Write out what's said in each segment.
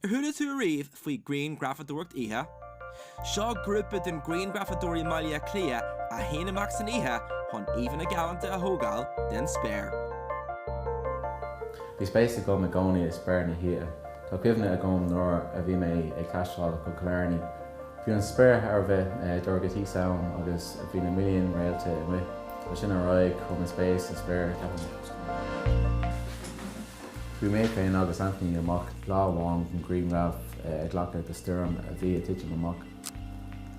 Thuaidh tú a riamh faoi Grianghrafadóireacht Oíche. Seo grúpa den Grianghrafadóireacht Oíche clia a héanaach san Oíche chun even a galanta a thógáil den spéir. Bhí spéis go me gcónaí is spéir na híte. Tá cuimhne a gcóm nóir a bhí mé ag taisteáil go Colárnaí. Bhí an spéir ar bheith dorgatí saon agus bhí na milliún réalte i mi. Tá sin a roiig chum is spéis a spéir ceapan. Bhí mé féin agus Anthony amach láháin an Grianghraf ag ghlacha de sturm a bhí a tiitim amach.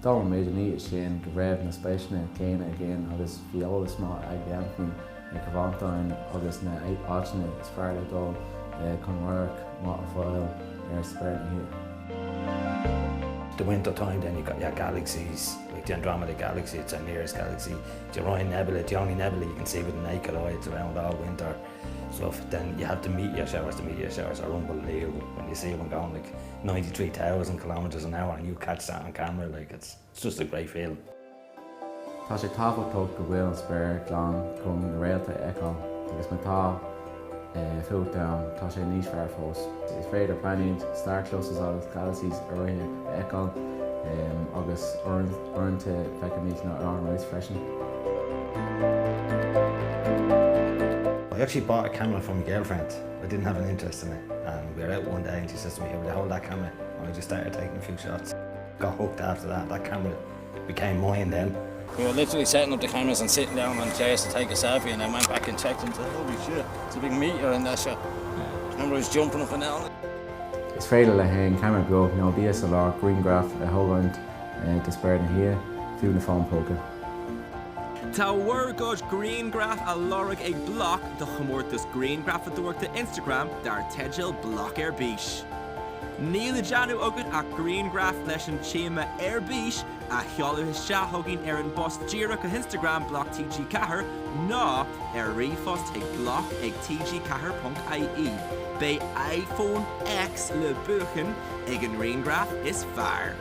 Dá an méid ní sin go raibh na spéisna céine a gcéin agus bhí eolalas má ag Anthony ag bhaintáin agus na áiteanna is fearr le dul chun marc má a fáil ar spéir na híte. The winter time, then you got your galaxies, like the Andromeda Galaxy, it's our nearest galaxy. The Orion Nebula, the only nebula you can see with the naked eye, it's around all winter stuff. Then you have the meteor showers. The meteor showers are unbelievable when you see them going like 93,000 kilometers an hour and you catch that on camera, like it's just a great feeling. Tá sé tábhachtach go bhfuil an spéir glán chun na réalta eáil agus me tá fiúd tá sé níos fearr fós. Is féidir planning star clusters agus galaxies a roithe eáil agus orinthe feicim níos ná an rééis freisin. I actually bought a camera from my girlfriend. I didn't have an interest in it, and we were out one day and she says to me, "Will you hold that camera?" And I just started taking a few shots. Got hooked after that. That camera became mine then. We were literally setting up the cameras and sitting down on chairs to take a selfie, and I went back and checked and said, "Holy shit, it's a big meteor in that shot." The camera was jumping up and down. Is féidir le haon camera beag nó DSLR Grianghraf a thógáint de spéir na híte fiú na fáin póca. Tá bhuairgóid Grianghraf a lorg ag Bloc do chomórtas Grianghrafadóireachta Instagram dar teideal Bloc ar bís. Níl deanú agad a Grianghraf leis an téama ar bís a cheoladh isteach thuginn ar an bost díreach a Instagram Bloc TG4 ná ar riamh ag Bloc ag tg4.ie. Bei iPhone X le buchan ag an Grianghraf is fearr.